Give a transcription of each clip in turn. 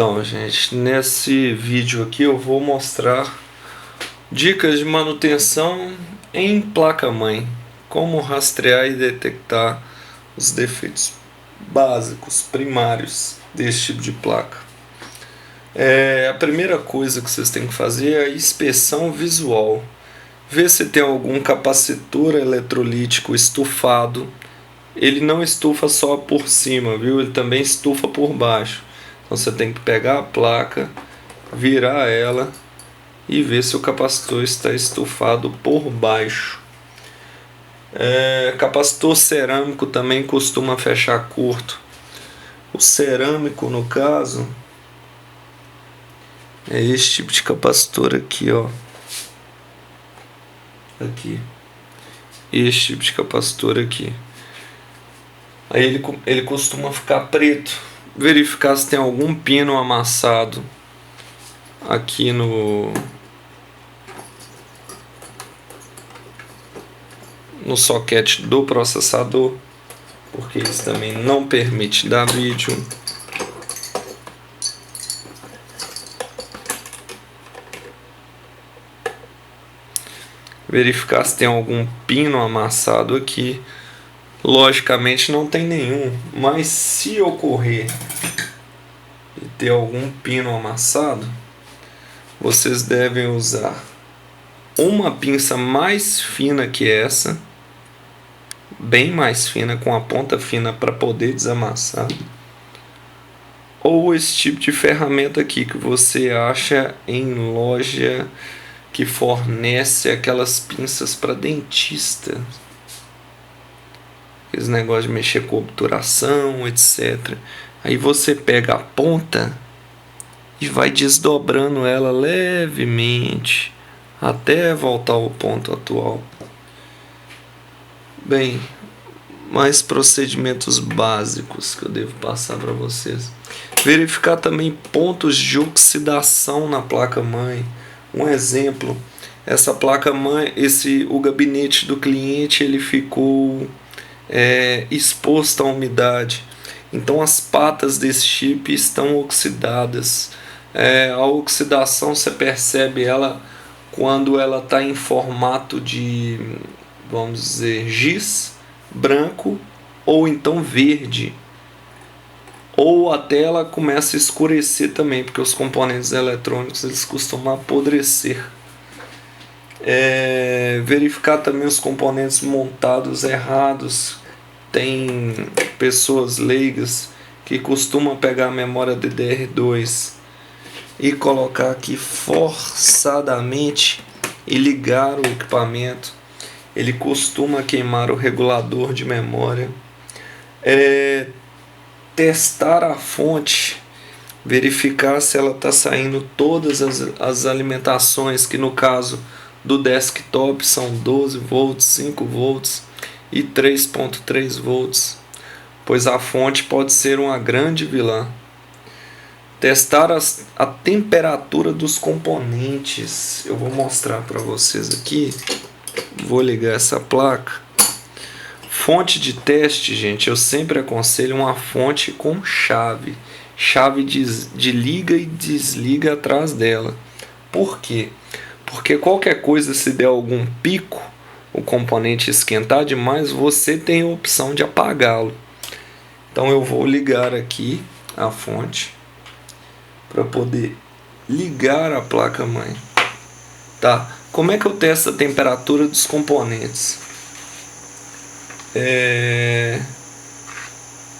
Então, gente, nesse vídeo aqui eu vou mostrar dicas de manutenção em placa-mãe, como rastrear e detectar os defeitos básicos, primários desse tipo de placa. A primeira coisa que vocês têm que fazer é a inspeção visual. Ver se tem algum capacitor eletrolítico estufado. Ele não estufa só por cima, viu? Ele também estufa por baixo. Então você tem que pegar a placa, virar ela e ver se o capacitor está estufado por baixo. Capacitor cerâmico também costuma fechar curto. O cerâmico, no caso, é esse tipo de capacitor aqui, ó. Aqui. Esse tipo de capacitor aqui. Aí ele costuma ficar preto. Verificar se tem algum pino amassado aqui no soquete do processador, porque isso também não permite dar vídeo. Verificar se tem algum pino amassado aqui. Logicamente não tem nenhum, mas se ocorrer e ter algum pino amassado, vocês devem usar uma pinça mais fina que essa, bem mais fina, com a ponta fina para poder desamassar, ou esse tipo de ferramenta aqui que você acha em loja que fornece aquelas pinças para dentista, aqueles negócios de mexer com obturação, etc. Aí você pega a ponta e vai desdobrando ela levemente até voltar ao ponto atual. Bem, mais procedimentos básicos que eu devo passar para vocês. Verificar também pontos de oxidação na placa-mãe. Um exemplo, essa placa-mãe, o gabinete do cliente, ele ficou exposto à umidade. Então as patas desse chip estão oxidadas. A oxidação você percebe ela quando ela está em formato de, vamos dizer, giz branco ou então verde, ou até ela começa a escurecer também, porque os componentes eletrônicos eles costumam apodrecer. Verificar também os componentes montados errados. Tem pessoas leigas que costumam pegar a memória DDR2 e colocar aqui forçadamente e ligar o equipamento. Ele costuma queimar o regulador de memória. Testar a fonte, verificar se ela está saindo todas as alimentações, que no caso do desktop são 12 volts, 5 volts e 3.3 volts, pois a fonte pode ser uma grande vilã. Testar a temperatura dos componentes. Eu vou mostrar para vocês aqui. Vou ligar essa placa. Fonte de teste, gente, eu sempre aconselho uma fonte com chave de liga e desliga atrás dela. Por quê? Porque qualquer coisa, se der algum pico, o componente esquentar demais, você tem a opção de apagá-lo. Então eu vou ligar aqui a fonte para poder ligar a placa-mãe. Tá? Como é que eu testo a temperatura dos componentes?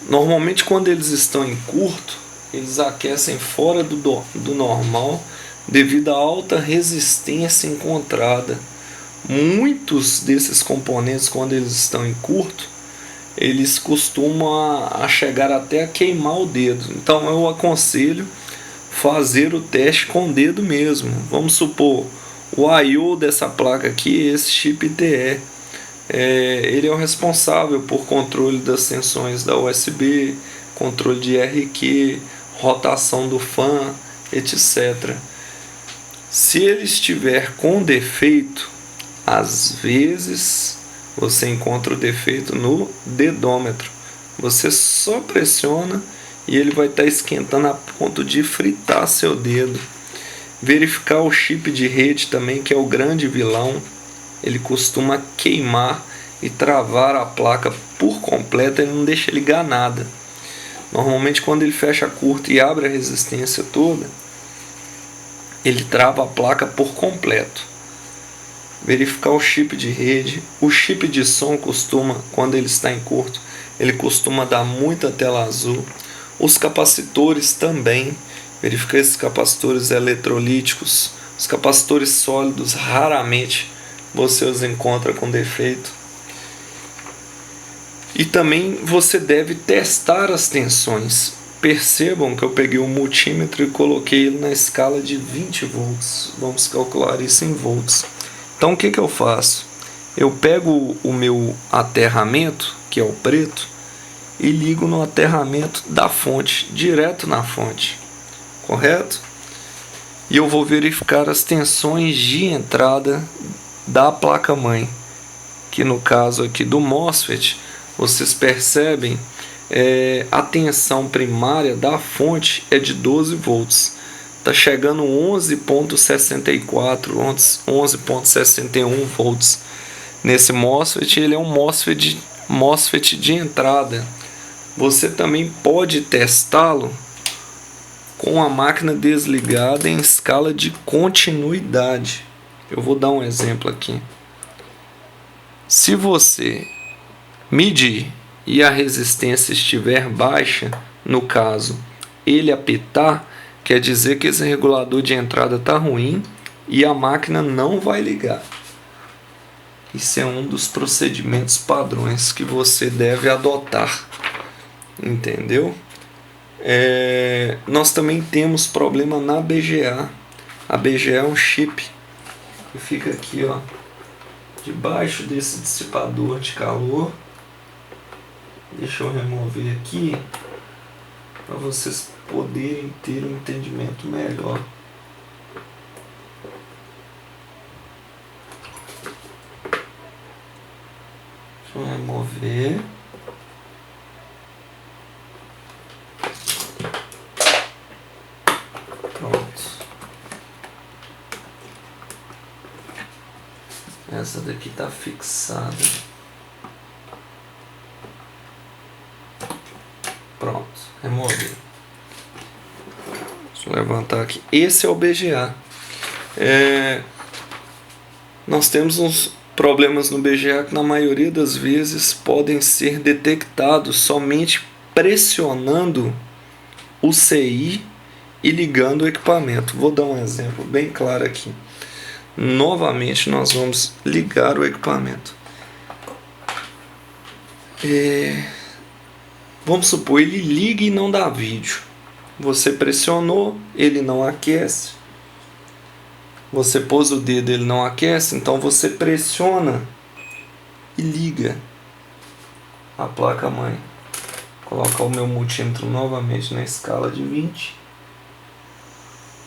Normalmente quando eles estão em curto, eles aquecem fora do normal devido à alta resistência encontrada. Muitos desses componentes, quando eles estão em curto, eles costumam a chegar até a queimar o dedo. Então eu aconselho fazer o teste com o dedo mesmo. Vamos supor, o I/O dessa placa aqui, esse chip TE, ele é o responsável por controle das tensões da USB, controle de RQ, rotação do fan, etc. Se ele estiver com defeito, às vezes você encontra o defeito no dedômetro. Você só pressiona e ele vai estar esquentando a ponto de fritar seu dedo. Verificar o chip de rede também, que é o grande vilão. Ele costuma queimar e travar a placa por completo, ele não deixa ligar nada. Normalmente quando ele fecha curto e abre a resistência toda, ele trava a placa por completo. Verificar o chip de rede. O chip de som costuma, quando ele está em curto, ele costuma dar muita tela azul. Os capacitores também. Verificar esses capacitores eletrolíticos. Os capacitores sólidos, raramente você os encontra com defeito. E também você deve testar as tensões. Percebam que eu peguei o multímetro e coloquei ele na escala de 20 volts. Vamos calcular isso em volts. Então o que eu faço? Eu pego o meu aterramento, que é o preto, e ligo no aterramento da fonte, direto na fonte. Correto? E eu vou verificar as tensões de entrada da placa-mãe, que no caso aqui do MOSFET, vocês percebem, a tensão primária da fonte é de 12 volts. Está chegando 11.64, 11.61 volts. Nesse MOSFET, ele é um MOSFET de entrada. Você também pode testá-lo com a máquina desligada em escala de continuidade. Eu vou dar um exemplo aqui. Se você medir e a resistência estiver baixa, no caso, ele apitar, quer dizer que esse regulador de entrada está ruim e a máquina não vai ligar. Isso é um dos procedimentos padrões que você deve adotar. Entendeu? Nós também temos problema na BGA. A BGA é um chip que fica aqui, ó, debaixo desse dissipador de calor. Deixa eu remover aqui para vocês poderem ter um entendimento melhor. Deixa eu remover. Essa daqui tá fixada. Pronto, removi. Deixa eu levantar aqui. Esse é o BGA. Nós temos uns problemas no BGA que na maioria das vezes podem ser detectados somente pressionando o CI e ligando o equipamento. Vou dar um exemplo bem claro aqui. Novamente nós vamos ligar o equipamento. Vamos supor, ele liga e não dá vídeo. Você pressionou, ele não aquece. Você pôs o dedo, ele não aquece. Então você pressiona e liga a placa-mãe. Vou colocar o meu multímetro novamente na escala de 20.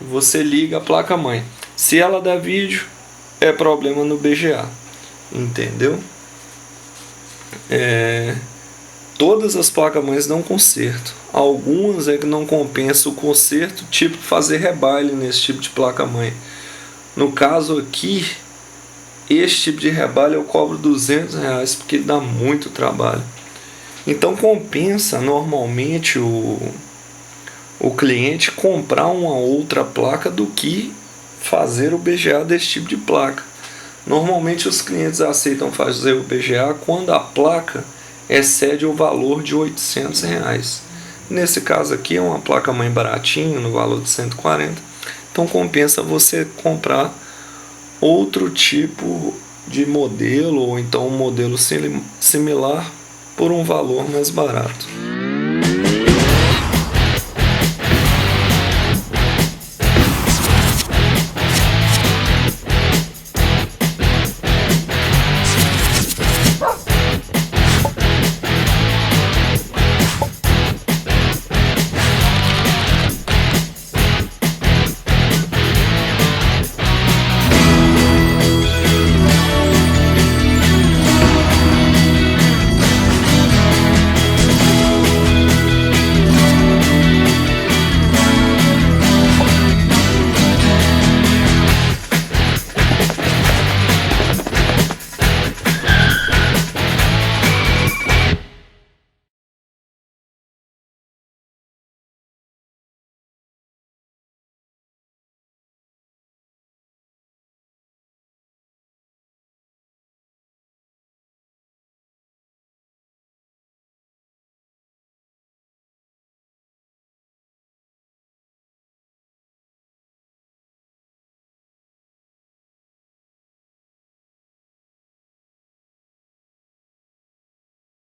Você liga a placa-mãe. Se ela dá vídeo, é problema no BGA. Entendeu? Todas as placas-mães dão conserto. Algumas é que não compensa o conserto, tipo fazer rebaile nesse tipo de placa-mãe. No caso aqui, esse tipo de rebaile eu cobro R$200 porque dá muito trabalho. Então compensa normalmente o cliente comprar uma outra placa do que fazer o BGA desse tipo de placa. Normalmente os clientes aceitam fazer o BGA quando a placa excede o valor de R$800. Nesse caso aqui é uma placa-mãe baratinha, no valor de 140. Então compensa você comprar outro tipo de modelo ou então um modelo similar por um valor mais barato.